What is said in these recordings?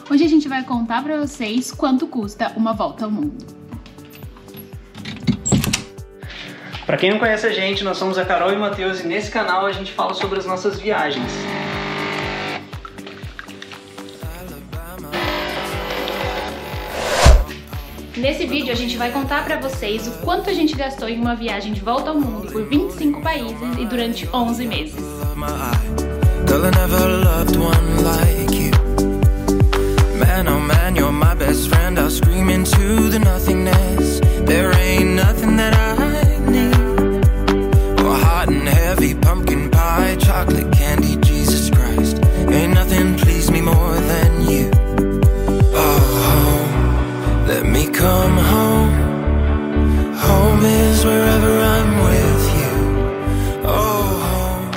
Hoje a gente vai contar pra vocês quanto custa uma volta ao mundo. Pra quem não conhece a gente, nós somos a Carol e o Matheus e nesse canal a gente fala sobre as nossas viagens. Nesse vídeo a gente vai contar pra vocês o quanto a gente gastou em uma viagem de volta ao mundo por 25 países e durante 11 meses. Come home, home is wherever I'm with you. Oh, home,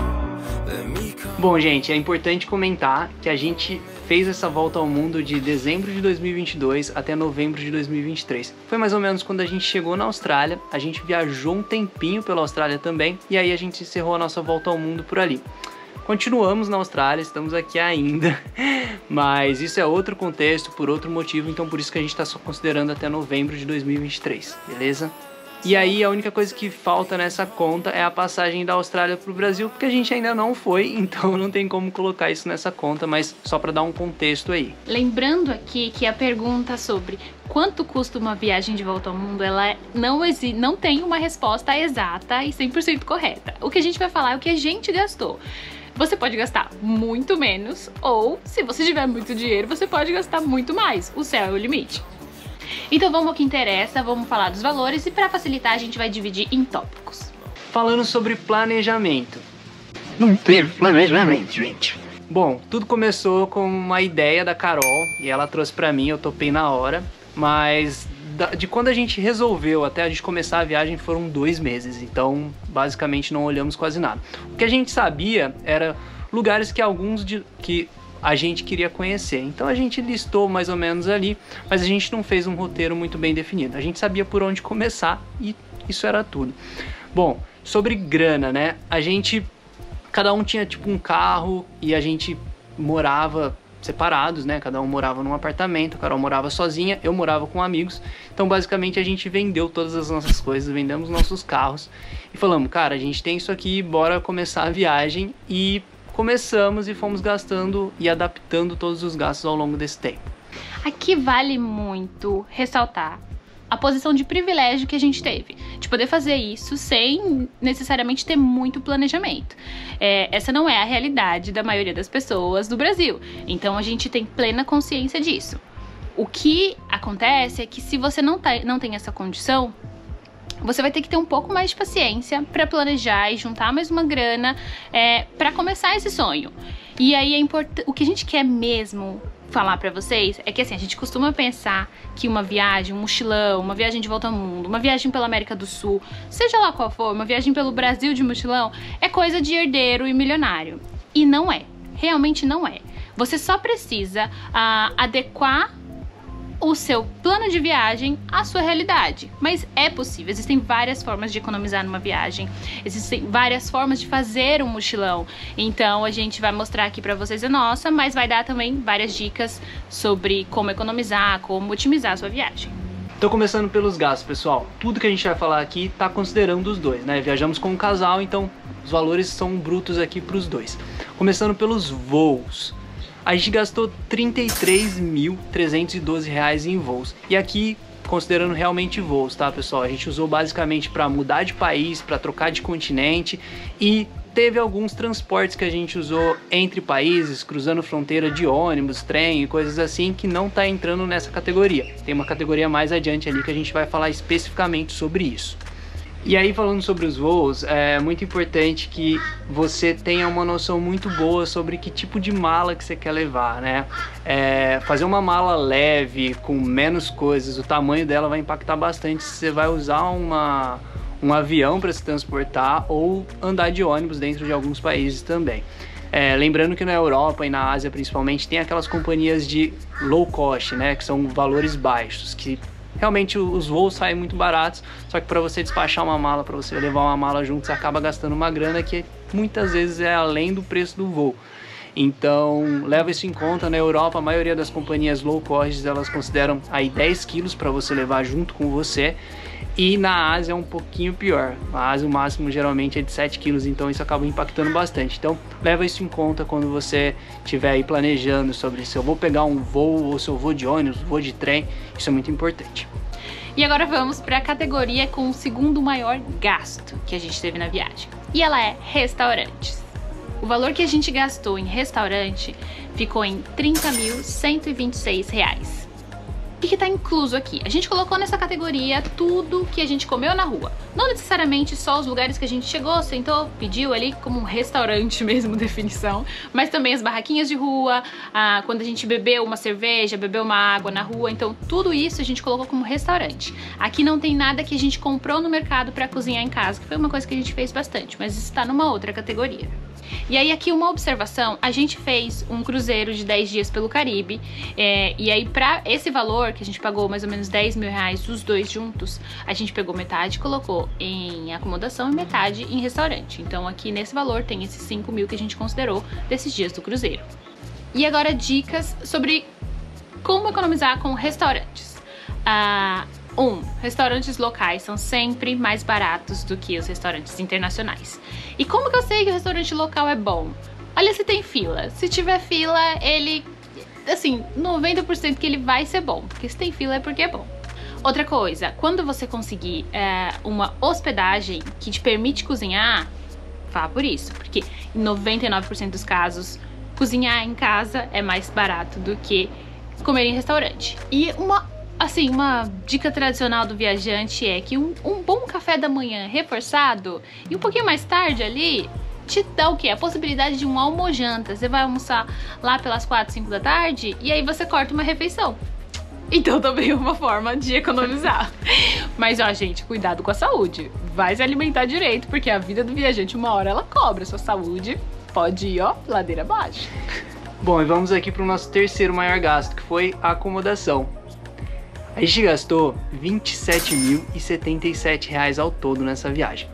let me come. Bom, gente, é importante comentar que a gente fez essa volta ao mundo de dezembro de 2022 até novembro de 2023. Foi mais ou menos quando a gente chegou na Austrália, a gente viajou um tempinho pela Austrália também, e aí a gente encerrou a nossa volta ao mundo por ali. Continuamos na Austrália, estamos aqui ainda, mas isso é outro contexto, por outro motivo, então por isso que a gente está só considerando até novembro de 2023, beleza? E aí a única coisa que falta nessa conta é a passagem da Austrália para o Brasil, porque a gente ainda não foi, então não tem como colocar isso nessa conta, mas só para dar um contexto aí. Lembrando aqui que a pergunta sobre quanto custa uma viagem de volta ao mundo, ela não tem uma resposta exata e 100% correta. O que a gente vai falar é o que a gente gastou. Você pode gastar muito menos, ou se você tiver muito dinheiro, você pode gastar muito mais. O céu é o limite. Então vamos ao que interessa, vamos falar dos valores e para facilitar a gente vai dividir em tópicos. Falando sobre planejamento. Não teve planejamento, gente. Bom, tudo começou com uma ideia da Carol e ela trouxe pra mim, eu topei na hora, mas de quando a gente resolveu até a gente começar a viagem foram 2 meses, então basicamente não olhamos quase nada. O que a gente sabia era lugares que que a gente queria conhecer, então a gente listou mais ou menos ali, mas a gente não fez um roteiro muito bem definido. A gente sabia por onde começar e isso era tudo. Bom, sobre grana, né? Cada um tinha tipo um carro e a gente morava separados, né? Cada um morava num apartamento, a Carol morava sozinha, eu morava com amigos. Então basicamente a gente vendeu todas as nossas coisas, vendemos nossos carros e falamos, cara, a gente tem isso aqui, bora começar a viagem. E começamos e fomos gastando e adaptando todos os gastos ao longo desse tempo. Aqui vale muito ressaltar a posição de privilégio que a gente teve, de poder fazer isso sem necessariamente ter muito planejamento. Essa não é a realidade da maioria das pessoas do Brasil, então a gente tem plena consciência disso. O que acontece é que se você não tem essa condição, você vai ter que ter um pouco mais de paciência para planejar e juntar mais uma grana para começar esse sonho. E aí o que a gente quer mesmo falar pra vocês é que assim, a gente costuma pensar que uma viagem, um mochilão, uma viagem de volta ao mundo, uma viagem pela América do Sul, seja lá qual for, uma viagem pelo Brasil de mochilão, é coisa de herdeiro e milionário. E não é, realmente não é. Você só precisa adequar o seu plano de viagem à sua realidade, mas é possível, existem várias formas de economizar numa viagem, existem várias formas de fazer um mochilão, então a gente vai mostrar aqui pra vocês a nossa, mas vai dar também várias dicas sobre como economizar, como otimizar a sua viagem. Tô começando pelos gastos, pessoal. Tudo que a gente vai falar aqui tá considerando os dois, né? Viajamos com um casal, então os valores são brutos aqui pros dois. Começando pelos voos. A gente gastou R$ 33.312 em voos. E aqui, considerando realmente voos, tá, pessoal? A gente usou basicamente para mudar de país, para trocar de continente e teve alguns transportes que a gente usou entre países, cruzando fronteira de ônibus, trem e coisas assim, que não tá entrando nessa categoria. Tem uma categoria mais adiante ali que a gente vai falar especificamente sobre isso. E aí, falando sobre os voos, é muito importante que você tenha uma noção muito boa sobre que tipo de mala que você quer levar, né? Fazer uma mala leve, com menos coisas, o tamanho dela vai impactar bastante se você vai usar um avião para se transportar ou andar de ônibus dentro de alguns países também. Lembrando que na Europa e na Ásia principalmente tem aquelas companhias de low cost, né? Que são valores baixos, que realmente os voos saem muito baratos, só que para você despachar uma mala, para você levar uma mala junto, você acaba gastando uma grana que muitas vezes é além do preço do voo. Então, leva isso em conta. Na Europa, a maioria das companhias low cost, elas consideram aí 10 quilos para você levar junto com você. E na Ásia é um pouquinho pior. Na Ásia o máximo geralmente é de 7 quilos, então isso acaba impactando bastante. Então, leva isso em conta quando você estiver aí planejando sobre se eu vou pegar um voo ou se eu vou de ônibus, vou de trem. Isso é muito importante. E agora vamos para a categoria com o segundo maior gasto que a gente teve na viagem. E ela é restaurantes. O valor que a gente gastou em restaurante ficou em R$ 30.126. O que está incluso aqui? A gente colocou nessa categoria tudo que a gente comeu na rua. Não necessariamente só os lugares que a gente chegou, sentou, pediu ali como um restaurante mesmo, definição. Mas também as barraquinhas de rua, quando a gente bebeu uma cerveja, bebeu uma água na rua. Então tudo isso a gente colocou como restaurante. Aqui não tem nada que a gente comprou no mercado para cozinhar em casa, que foi uma coisa que a gente fez bastante, mas isso está numa outra categoria. E aí aqui uma observação, a gente fez um cruzeiro de 10 dias pelo Caribe, e aí pra esse valor, que a gente pagou mais ou menos R$10.000 os dois juntos, a gente pegou metade e colocou em acomodação e metade em restaurante. Então aqui nesse valor tem esses 5 mil que a gente considerou desses dias do cruzeiro. E agora dicas sobre como economizar com restaurantes. Restaurantes locais são sempre mais baratos do que os restaurantes internacionais. E como que eu sei que o restaurante local é bom? Olha se tem fila. Se tiver fila, ele, assim, 90% que ele vai ser bom. Porque se tem fila é porque é bom. Outra coisa, quando você conseguir uma hospedagem que te permite cozinhar, vá por isso. Porque em 99% dos casos, cozinhar em casa é mais barato do que comer em restaurante. E uma dica tradicional do viajante é que um bom café da manhã reforçado e um pouquinho mais tarde ali te dá o quê? A possibilidade de um almojanta. Você vai almoçar lá pelas 4, 5 da tarde e aí você corta uma refeição. Então também é uma forma de economizar. Mas ó, gente, cuidado com a saúde. Vai se alimentar direito, porque a vida do viajante uma hora ela cobra. Sua saúde pode ir, ó, ladeira abaixo. Bom, e vamos aqui para o nosso terceiro maior gasto, que foi a acomodação. A gente gastou R$ 27.077 ao todo nessa viagem.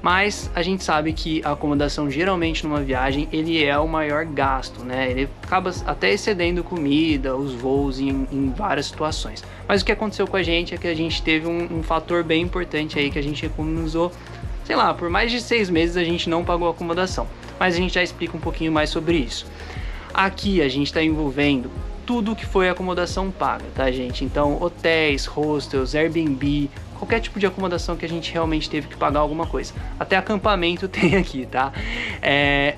Mas a gente sabe que a acomodação geralmente numa viagem ele é o maior gasto, né? Ele acaba até excedendo comida, os voos em várias situações. Mas o que aconteceu com a gente é que a gente teve um fator bem importante aí que a gente economizou, sei lá, por mais de 6 meses a gente não pagou acomodação. Mas a gente já explica um pouquinho mais sobre isso. Aqui a gente está envolvendo tudo que foi acomodação paga, tá, gente? Então, hotéis, hostels, Airbnb, qualquer tipo de acomodação que a gente realmente teve que pagar alguma coisa. Até acampamento tem aqui, tá?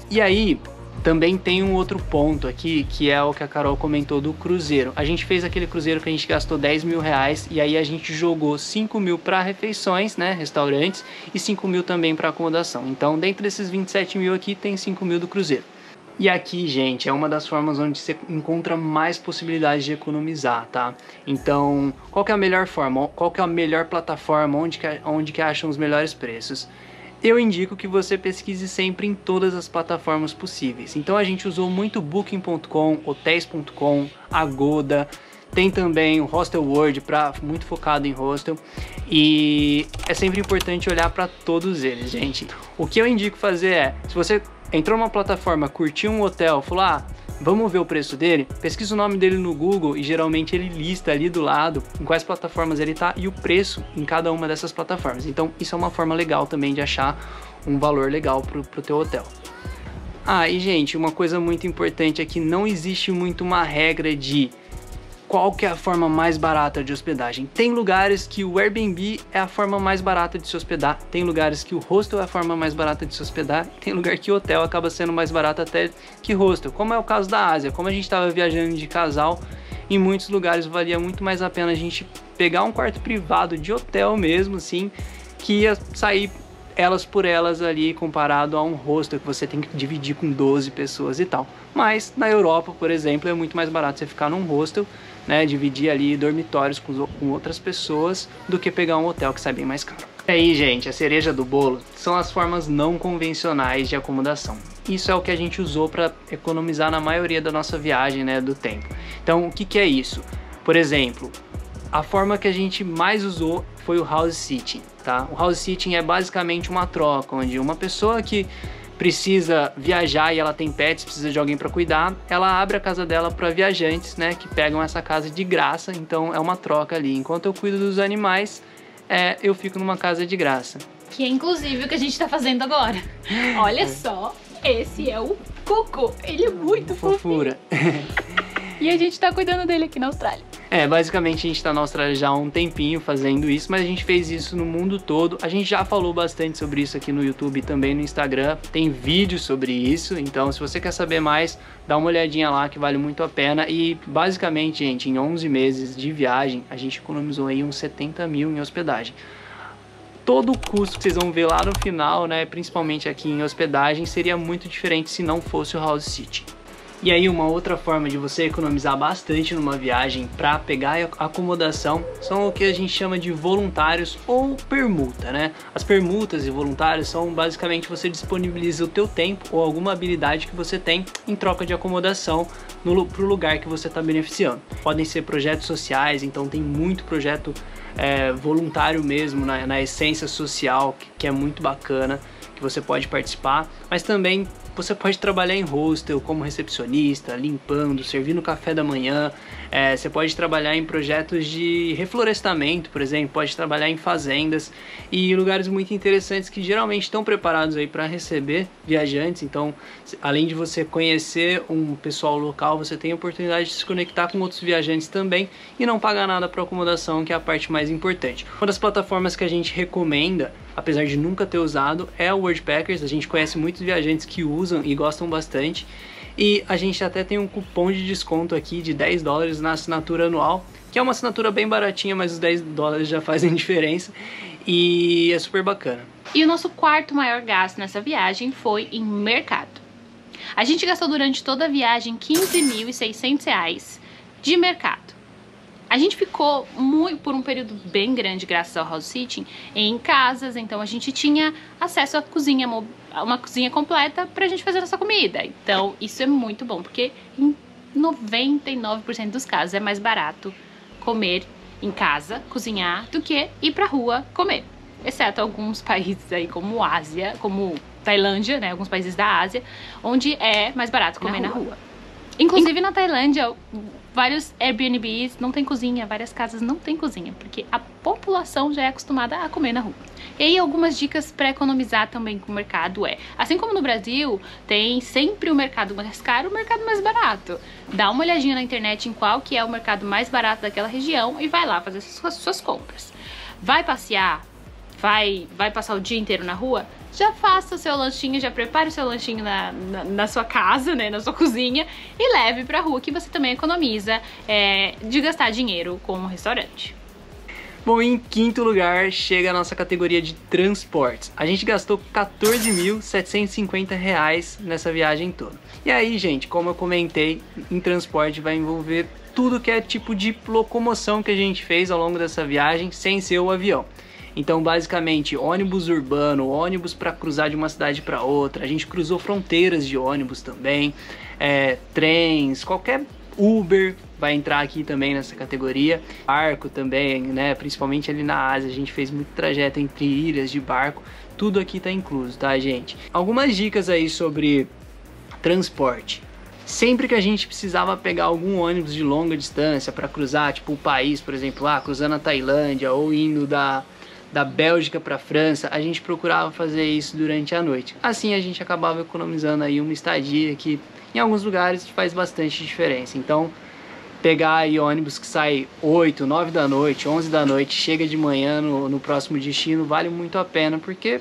E aí, também tem um outro ponto aqui, que é o que a Carol comentou do cruzeiro. A gente fez aquele cruzeiro que a gente gastou R$10.000 e aí a gente jogou 5 mil para refeições, né, restaurantes, e 5 mil também para acomodação. Então, dentro desses 27 mil aqui, tem 5 mil do cruzeiro. E aqui, gente, é uma das formas onde você encontra mais possibilidades de economizar, tá? Então, qual que é a melhor forma? Qual que é a melhor plataforma? Onde que acham os melhores preços? Eu indico que você pesquise sempre em todas as plataformas possíveis. Então, a gente usou muito Booking.com, Hotels.com, Agoda. Tem também o Hostel World, muito focado em hostel. E é sempre importante olhar para todos eles, gente. O que eu indico fazer é, se você entrou numa plataforma, curtiu um hotel, falou, vamos ver o preço dele, pesquisa o nome dele no Google e geralmente ele lista ali do lado em quais plataformas ele tá e o preço em cada uma dessas plataformas. Então isso é uma forma legal também de achar um valor legal pro teu hotel. E gente, uma coisa muito importante é que não existe muito uma regra de qual que é a forma mais barata de hospedagem. Tem lugares que o Airbnb é a forma mais barata de se hospedar, tem lugares que o hostel é a forma mais barata de se hospedar, tem lugar que o hotel acaba sendo mais barato até que hostel, como é o caso da Ásia. Como a gente estava viajando de casal, em muitos lugares valia muito mais a pena a gente pegar um quarto privado de hotel mesmo, assim, que ia sair elas por elas ali comparado a um hostel que você tem que dividir com 12 pessoas e tal. Mas na Europa, por exemplo, é muito mais barato você ficar num hostel, né, dividir ali dormitórios com outras pessoas do que pegar um hotel que sai bem mais caro. E aí, gente, a cereja do bolo são as formas não convencionais de acomodação. Isso é o que a gente usou para economizar na maioria da nossa viagem, né, do tempo. Então, o que é isso? Por exemplo, a forma que a gente mais usou foi o house sitting, tá? O house sitting é basicamente uma troca, onde uma pessoa que precisa viajar e ela tem pets, precisa de alguém para cuidar, ela abre a casa dela para viajantes, né, que pegam essa casa de graça, então é uma troca ali. Enquanto eu cuido dos animais, eu fico numa casa de graça. Que é inclusive o que a gente tá fazendo agora. Olha só, esse é o Coco, ele é muito fofura. E a gente tá cuidando dele aqui na Austrália. Basicamente a gente tá na Austrália já há um tempinho fazendo isso, mas a gente fez isso no mundo todo. A gente já falou bastante sobre isso aqui no YouTube e também no Instagram. Tem vídeos sobre isso, então se você quer saber mais, dá uma olhadinha lá que vale muito a pena. E basicamente, gente, em 11 meses de viagem, a gente economizou aí uns 70 mil em hospedagem. Todo o custo que vocês vão ver lá no final, né, principalmente aqui em hospedagem, seria muito diferente se não fosse o House City. E aí uma outra forma de você economizar bastante numa viagem para pegar acomodação são o que a gente chama de voluntários ou permuta, né? As permutas e voluntários são basicamente você disponibiliza o teu tempo ou alguma habilidade que você tem em troca de acomodação pro lugar que você está beneficiando. Podem ser projetos sociais, então tem muito projeto voluntário mesmo, na essência social, que é muito bacana, que você pode participar, mas também você pode trabalhar em hostel como recepcionista, limpando, servindo café da manhã. Você pode trabalhar em projetos de reflorestamento, por exemplo, pode trabalhar em fazendas e lugares muito interessantes que geralmente estão preparados aí para receber viajantes. Então, além de você conhecer um pessoal local, você tem a oportunidade de se conectar com outros viajantes também e não pagar nada para acomodação, que é a parte mais importante. Uma das plataformas que a gente recomenda, apesar de nunca ter usado, é o Worldpackers. A gente conhece muitos viajantes que usam e gostam bastante. E a gente até tem um cupom de desconto aqui de $10 na assinatura anual, que é uma assinatura bem baratinha, mas os $10 já fazem diferença e é super bacana. E o nosso quarto maior gasto nessa viagem foi em mercado. A gente gastou durante toda a viagem R$15.600 de mercado. A gente ficou por um período bem grande, graças ao House Sitting, em casas, então a gente tinha acesso à cozinha, uma cozinha completa pra gente fazer nossa comida. Então isso é muito bom, porque em 99% dos casos é mais barato comer em casa, cozinhar, do que ir pra rua comer. Exceto alguns países aí como Ásia, como Tailândia, né, alguns países da Ásia, onde é mais barato comer na rua. Inclusive na Tailândia, vários Airbnbs não tem cozinha, várias casas não tem cozinha, porque a população já é acostumada a comer na rua. E aí algumas dicas para economizar também com o mercado assim como no Brasil, tem sempre o mercado mais caro e o mercado mais barato. Dá uma olhadinha na internet em qual que é o mercado mais barato daquela região e vai lá fazer suas compras. Vai passear? Vai passar o dia inteiro na rua? Já faça o seu lanchinho, já prepare o seu lanchinho na sua casa, né, na sua cozinha, e leve pra rua, que você também economiza de gastar dinheiro com um restaurante. Bom, em quinto lugar chega a nossa categoria de transportes. A gente gastou R$14.750 nessa viagem toda. E aí, gente, como eu comentei, em transporte vai envolver tudo que é tipo de locomoção que a gente fez ao longo dessa viagem, sem ser o avião. Então, basicamente, ônibus urbano, ônibus para cruzar de uma cidade para outra. A gente cruzou fronteiras de ônibus também, trens, qualquer Uber vai entrar aqui também nessa categoria. Barco também, né? Principalmente ali na Ásia, a gente fez muito trajeto entre ilhas de barco. Tudo aqui tá incluso, tá, gente? Algumas dicas aí sobre transporte. Sempre que a gente precisava pegar algum ônibus de longa distância para cruzar, tipo o país, por exemplo, cruzando a Tailândia ou indo da Bélgica para a França, a gente procurava fazer isso durante a noite. Assim a gente acabava economizando aí uma estadia que em alguns lugares faz bastante diferença. Então, pegar aí ônibus que sai 8, 9 da noite, 11 da noite, chega de manhã no próximo destino, vale muito a pena, porque,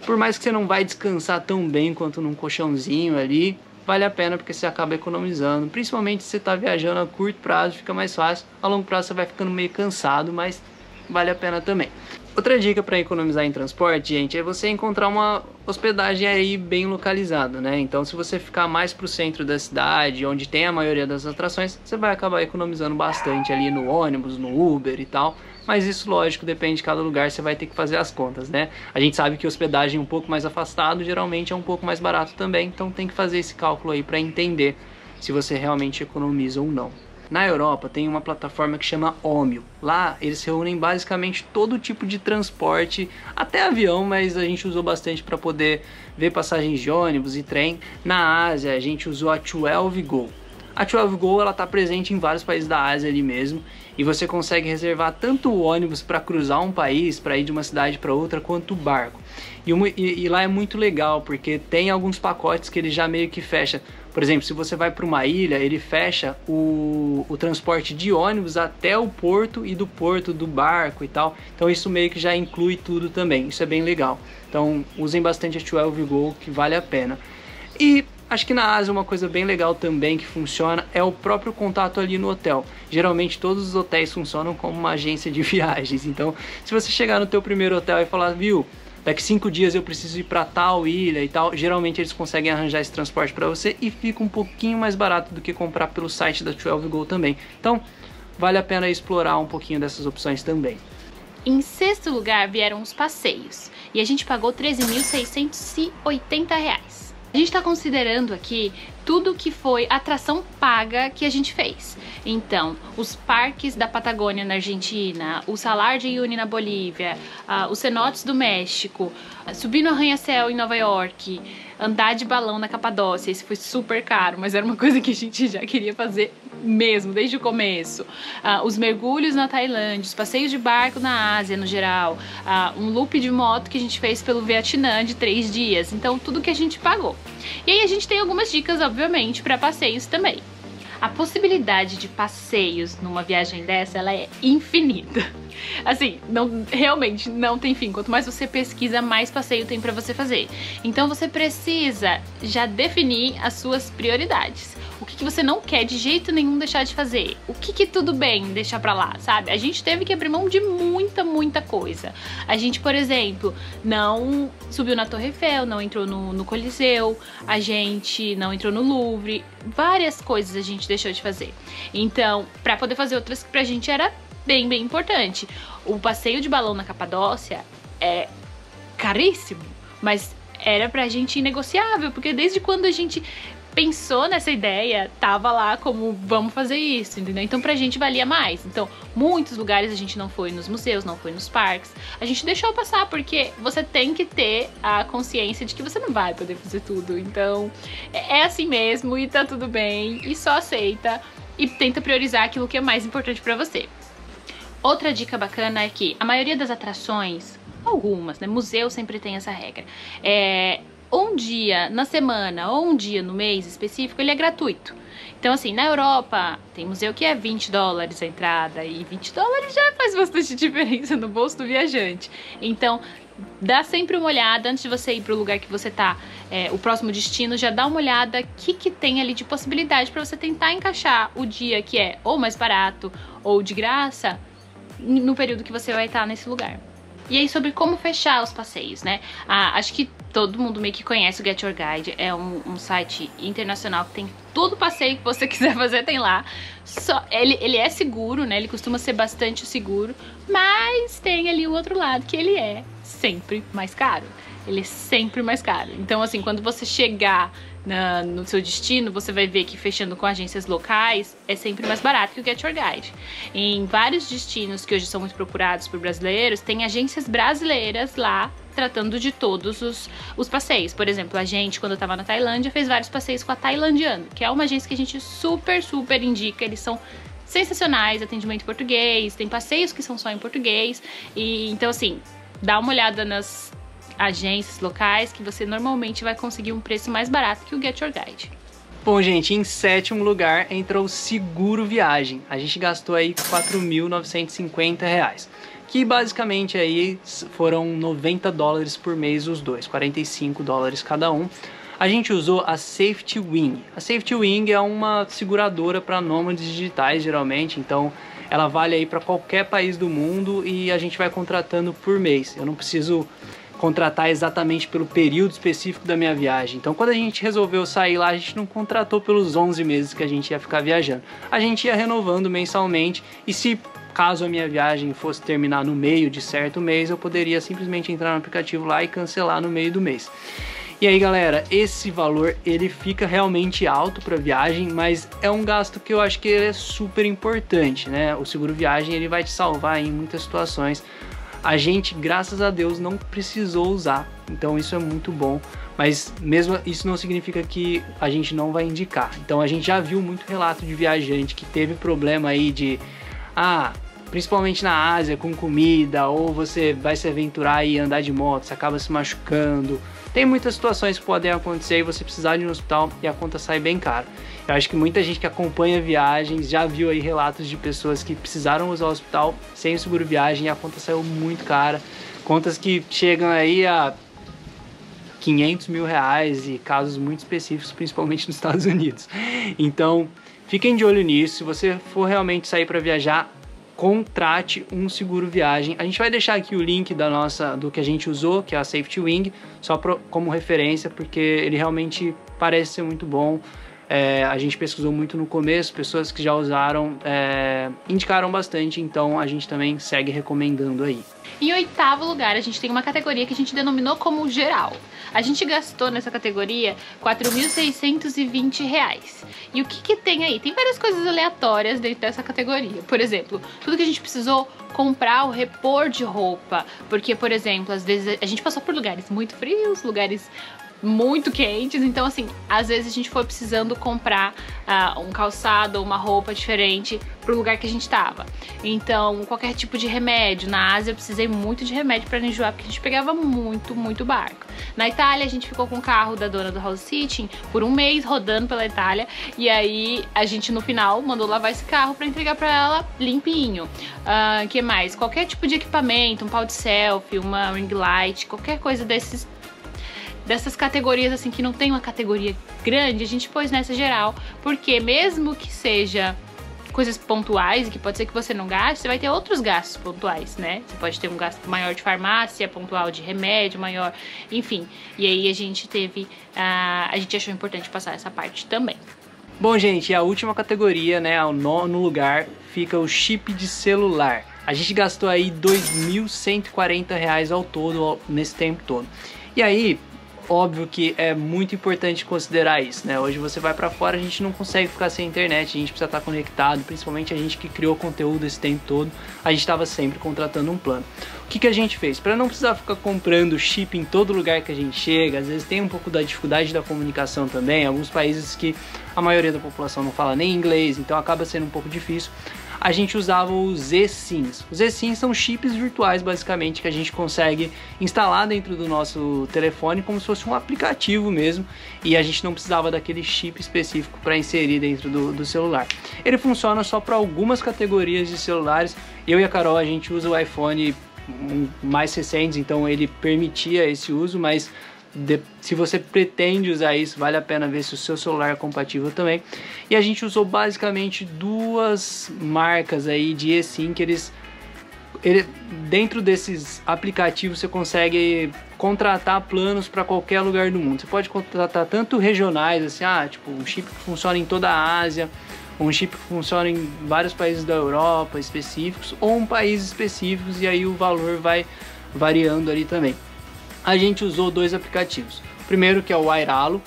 por mais que você não vai descansar tão bem quanto num colchãozinho ali, vale a pena porque você acaba economizando. Principalmente se você está viajando a curto prazo, fica mais fácil. A longo prazo você vai ficando meio cansado, mas vale a pena também. Outra dica para economizar em transporte, gente, é você encontrar uma hospedagem aí bem localizada, né? Então, se você ficar mais pro centro da cidade, onde tem a maioria das atrações, você vai acabar economizando bastante ali no ônibus, no Uber e tal. Mas isso, lógico, depende de cada lugar, você vai ter que fazer as contas, né? A gente sabe que hospedagem um pouco mais afastado, geralmente é um pouco mais barato também, então tem que fazer esse cálculo aí para entender se você realmente economiza ou não. Na Europa tem uma plataforma que chama Omio. Lá eles reúnem basicamente todo tipo de transporte, até avião, mas a gente usou bastante para poder ver passagens de ônibus e trem. Na Ásia a gente usou a 12Go. A 12Go ela está presente em vários países da Ásia ali mesmo, e você consegue reservar tanto o ônibus para cruzar um país, para ir de uma cidade para outra, quanto o barco. E lá é muito legal, porque tem alguns pacotes que ele já meio que fecha. Por exemplo, se você vai para uma ilha, ele fecha o transporte de ônibus até o porto, e do porto do barco e tal. Então isso meio que já inclui tudo também, isso é bem legal. Então usem bastante a 12Go, que vale a pena. E acho que na Ásia uma coisa bem legal também que funciona é o próprio contato ali no hotel. Geralmente todos os hotéis funcionam como uma agência de viagens. Então se você chegar no teu primeiro hotel e falar, viu, daqui 5 dias eu preciso ir para tal ilha e tal, geralmente eles conseguem arranjar esse transporte para você e fica um pouquinho mais barato do que comprar pelo site da 12Go também. Então vale a pena explorar um pouquinho dessas opções também. Em sexto lugar vieram os passeios, e a gente pagou R$13.680. A gente está considerando aqui tudo que foi atração paga que a gente fez. Então, os parques da Patagônia na Argentina, o Salar de Uyuni na Bolívia, os cenotes do México, subir no arranha-céu em Nova York, andar de balão na Capadócia. Esse foi super caro, mas era uma coisa que a gente já queria fazer mesmo, desde o começo. Os mergulhos na Tailândia, os passeios de barco na Ásia no geral, um loop de moto que a gente fez pelo Vietnã de 3 dias. Então, tudo que a gente pagou. E aí a gente tem algumas dicas, obviamente, para passeios também. A possibilidade de passeios numa viagem dessa, ela é infinita. Assim, realmente não tem fim. Quanto mais você pesquisa, mais passeio tem pra você fazer. Então você precisa já definir as suas prioridades. O que você não quer de jeito nenhum deixar de fazer. O que tudo bem deixar pra lá, sabe? A gente teve que abrir mão de muita coisa. A gente, por exemplo, não subiu na Torre Eiffel, não entrou no Coliseu, a gente não entrou no Louvre. Várias coisas a gente deixou de fazer. Então, pra poder fazer outras que pra gente era bem importante. O passeio de balão na Capadócia é caríssimo, mas era pra gente inegociável, porque desde quando a gente pensou nessa ideia, tava lá como vamos fazer isso, entendeu? Então pra gente valia mais. Então, muitos lugares a gente não foi nos museus, não foi nos parques. A gente deixou passar, porque você tem que ter a consciência de que você não vai poder fazer tudo. Então, é assim mesmo e tá tudo bem, e só aceita e tenta priorizar aquilo que é mais importante pra você. Outra dica bacana é que a maioria das atrações, algumas, né? Museu sempre tem essa regra. Um dia na semana ou um dia no mês específico, ele é gratuito. Então, assim, na Europa tem museu que é $20 a entrada, e $20 já faz bastante diferença no bolso do viajante. Então, dá sempre uma olhada antes de você ir para o lugar que você tá, o próximo destino, já dá uma olhada o que tem ali de possibilidade para você tentar encaixar o dia que é ou mais barato ou de graça no período que você vai estar nesse lugar. E aí, sobre como fechar os passeios, né? Acho que todo mundo meio que conhece o Get Your Guide. É um site internacional que tem todo o passeio que você quiser fazer, tem lá. Ele é seguro, né? Ele costuma ser bastante seguro, mas tem ali o outro lado, que ele é sempre mais caro. Ele é sempre mais caro. Então, assim, quando você chegar no seu destino, você vai ver que fechando com agências locais é sempre mais barato que o Get Your Guide. Em vários destinos que hoje são muito procurados por brasileiros, tem agências brasileiras lá tratando de todos os passeios. Por exemplo, a gente, quando eu tava na Tailândia, fez vários passeios com a Tailandiano, que é uma agência que a gente super indica. Eles são sensacionais, atendimento em português, tem passeios que são só em português. E então, assim, dá uma olhada nas agências locais que você normalmente vai conseguir um preço mais barato que o Get Your Guide. Bom, gente, em sétimo lugar entrou o Seguro Viagem. A gente gastou aí R$4.950, que basicamente aí foram $90 por mês os dois, $45 cada um. A gente usou a Safety Wing. A Safety Wing é uma seguradora para nômades digitais, geralmente, então ela vale aí para qualquer país do mundo e a gente vai contratando por mês. Eu não preciso contratar exatamente pelo período específico da minha viagem. Então, quando a gente resolveu sair lá, a gente não contratou pelos 11 meses que a gente ia ficar viajando. A gente ia renovando mensalmente, e se caso a minha viagem fosse terminar no meio de certo mês, eu poderia simplesmente entrar no aplicativo lá e cancelar no meio do mês. E aí, galera, esse valor ele fica realmente alto para viagem, mas é um gasto que eu acho que ele é super importante, né? O seguro viagem ele vai te salvar em muitas situações. A gente, graças a Deus, não precisou usar, então isso é muito bom, mas mesmo isso não significa que a gente não vai indicar. Então a gente já viu muito relato de viajante que teve problema aí de, principalmente na Ásia, com comida, ou você vai se aventurar e andar de moto, você acaba se machucando. Tem muitas situações que podem acontecer e você precisar de um hospital e a conta sai bem cara. Eu acho que muita gente que acompanha viagens já viu aí relatos de pessoas que precisaram usar o hospital sem o seguro viagem e a conta saiu muito cara. Contas que chegam aí a 500 mil reais e casos muito específicos, principalmente nos Estados Unidos. Então, fiquem de olho nisso. Se você for realmente sair para viajar, contrate um seguro viagem. A gente vai deixar aqui o link do que a gente usou, que é a Safety Wing, só como referência, porque ele realmente parece ser muito bom. A gente pesquisou muito no começo, pessoas que já usaram indicaram bastante, então a gente também segue recomendando aí. Em 8º lugar, a gente tem uma categoria que a gente denominou como geral. A gente gastou nessa categoria R$ 4.620. E o que tem aí? Tem várias coisas aleatórias dentro dessa categoria. Por exemplo, tudo que a gente precisou comprar ou repor de roupa. Porque, por exemplo, às vezes a gente passou por lugares muito frios, lugares muito quentes, então assim, às vezes a gente foi precisando comprar um calçado ou uma roupa diferente pro lugar que a gente tava. Então, qualquer tipo de remédio. Na Ásia eu precisei muito de remédio pra não enjoar, porque a gente pegava muito barco. Na Itália a gente ficou com o carro da dona do house sitting por um mês rodando pela Itália, e aí a gente no final mandou lavar esse carro pra entregar pra ela limpinho. Que mais? Qualquer tipo de equipamento, um pau de selfie, uma ring light, qualquer coisa dessas categorias assim que não tem uma categoria grande, a gente pôs nessa geral, porque mesmo que seja coisas pontuais e que pode ser que você não gaste, você vai ter outros gastos pontuais, né? Você pode ter um gasto maior de farmácia, pontual de remédio, maior, enfim. E aí a gente achou importante passar essa parte também. Bom, gente, a última categoria, né, ao 9º lugar, fica o chip de celular. A gente gastou aí R$ 2.140 ao todo nesse tempo todo. E aí, óbvio que é muito importante considerar isso, né? Hoje você vai pra fora, a gente não consegue ficar sem internet, a gente precisa estar conectado, principalmente a gente que criou conteúdo esse tempo todo, a gente estava sempre contratando um plano. O que a gente fez? Para não precisar ficar comprando chip em todo lugar que a gente chega, às vezes tem um pouco da dificuldade da comunicação também, alguns países que a maioria da população não fala nem inglês, então acaba sendo um pouco difícil. A gente usava os eSIMs. Os eSIMs são chips virtuais, basicamente, que a gente consegue instalar dentro do nosso telefone como se fosse um aplicativo mesmo, e a gente não precisava daquele chip específico para inserir dentro do celular. Ele funciona só para algumas categorias de celulares. Eu e a Carol, a gente usa o iPhone mais recentes, então ele permitia esse uso, mas se você pretende usar isso, vale a pena ver se o seu celular é compatível também. E a gente usou basicamente duas marcas aí de eSIM que dentro desses aplicativos você consegue contratar planos para qualquer lugar do mundo. Você pode contratar tanto regionais, assim, tipo um chip que funciona em toda a Ásia, um chip que funciona em vários países da Europa específicos, ou um país específicos, e aí o valor vai variando ali também. A gente usou dois aplicativos. O primeiro, que é o Airalo,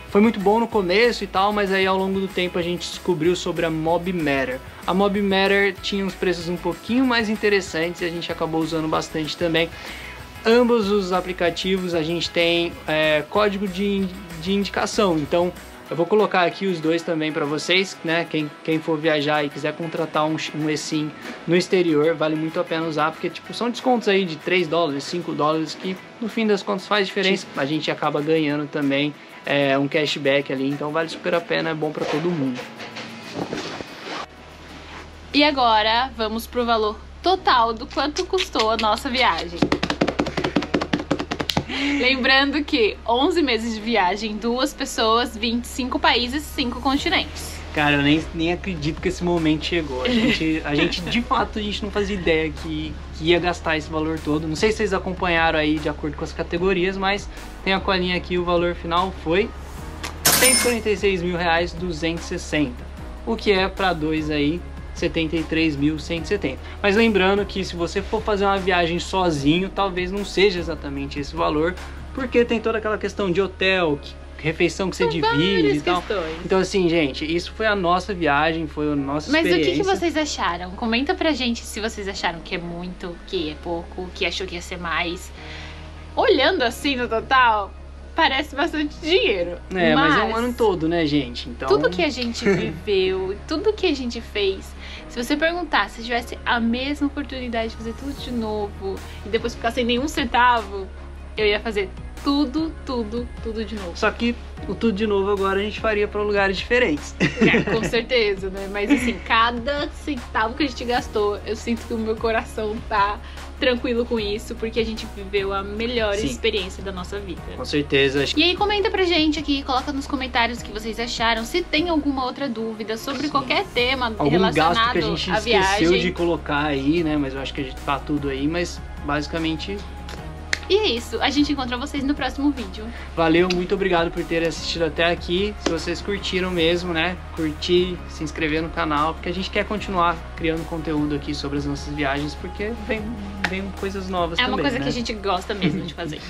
foi muito bom no começo e tal, mas aí ao longo do tempo a gente descobriu sobre a MobMatter. A MobMatter tinha uns preços um pouquinho mais interessantes e a gente acabou usando bastante também. Ambos os aplicativos a gente tem código de indicação, então eu vou colocar aqui os dois também para vocês, né? Quem for viajar e quiser contratar um eSIM no exterior, vale muito a pena usar, porque tipo, são descontos aí de $3, $5, que no fim das contas faz diferença. A gente acaba ganhando também um cashback ali, então vale super a pena, é bom para todo mundo. E agora vamos pro valor total do quanto custou a nossa viagem. Lembrando que 11 meses de viagem, 2 pessoas, 25 países, 5 continentes. Cara, eu nem acredito que esse momento chegou. A gente de fato, a gente não fazia ideia que ia gastar esse valor todo. Não sei se vocês acompanharam aí de acordo com as categorias, mas tem a colinha aqui, o valor final foi R$ 146.260. O que é para dois aí, 73.170. Mas lembrando que se você for fazer uma viagem sozinho, talvez não seja exatamente esse valor, porque tem toda aquela questão de hotel, refeição que você divide e tal. Questões. Então assim, gente, isso foi a nossa viagem, foi a nossa Mas experiência. o que vocês acharam? Comenta pra gente se vocês acharam que é muito, que é pouco, que achou que ia ser mais. Olhando assim no total, parece bastante dinheiro. Mas é um ano todo, né, gente? Então... Tudo que a gente viveu, tudo que a gente fez, se você perguntar se tivesse a mesma oportunidade de fazer tudo de novo e depois ficar sem nenhum centavo, eu ia fazer tudo de novo. Só que o tudo de novo agora a gente faria para lugares diferentes. Com certeza, né? Mas assim, cada centavo que a gente gastou, eu sinto que o meu coração tá tranquilo com isso, porque a gente viveu a melhor experiência da nossa vida. Com certeza. E aí comenta pra gente aqui, coloca nos comentários o que vocês acharam, se tem alguma outra dúvida sobre qualquer tema algum relacionado gasto que a gente à esqueceu viagem. de colocar aí, né? Mas eu acho que a gente tá tudo aí, mas basicamente... E é isso, a gente encontra vocês no próximo vídeo. Valeu, muito obrigado por terem assistido até aqui. Se vocês curtiram mesmo, né? Curtir, se inscrever no canal, porque a gente quer continuar criando conteúdo aqui sobre as nossas viagens, porque vem coisas novas também, É uma coisa né? que a gente gosta mesmo de fazer.